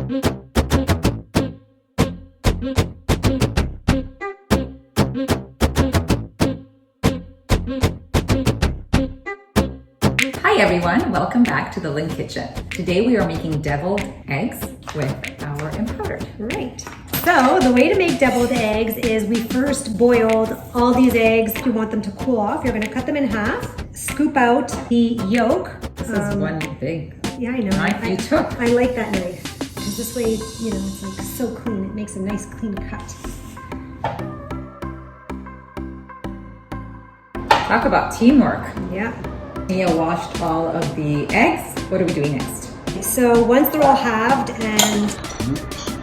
Hi everyone, welcome back to the LYNQ kitchen. Today we are making deviled eggs with our powdered. Right. So the way to make deviled eggs is we first boiled all these eggs. You want them to cool off. You're going to cut them in half, scoop out the yolk. This is one big knife you took. I like that knife because this way, you know, it's like so clean. It makes a nice clean cut. Talk about teamwork. Yeah. Mia washed all of the eggs. What are we doing next? So once they're all halved, and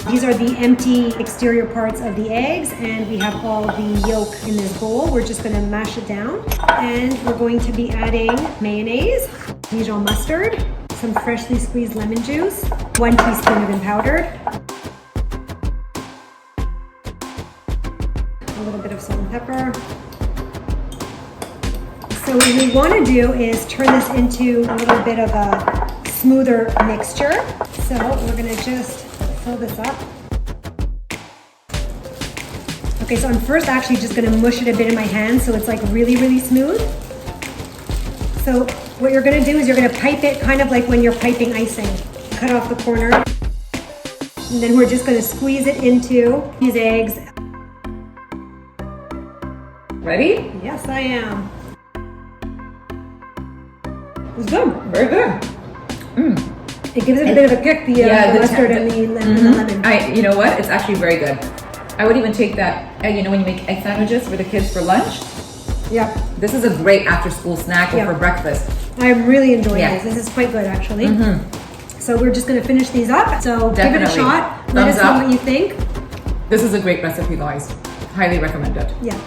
these are the empty exterior parts of the eggs, and we have all the yolk in this bowl, we're just going to mash it down, and we're going to be adding mayonnaise, Dijon mustard, some freshly squeezed lemon juice, 1 teaspoon of powdered, a little bit of salt and pepper. So what we want to do is turn this into a little bit of a smoother mixture. So we're going to just fill this up. Okay, so I'm first actually just going to mush it a bit in my hand so it's like really, really smooth. So what you're going to do is you're going to pipe it kind of like when you're piping icing. Cut off the corner. And then we're just going to squeeze it into these eggs. Ready? Yes, I am. It's good. Very good. It gives it a bit of a kick, the mustard and the lemon. You know what? It's actually very good. I would even take that, you know, when you make egg sandwiches for the kids for lunch. Yeah. This is a great after-school snack or for breakfast. I'm really enjoying this. This is quite good, actually. So we're just going to finish these up. So give it a shot. Let us know what you think. This is a great recipe, guys. Highly recommended. Yeah.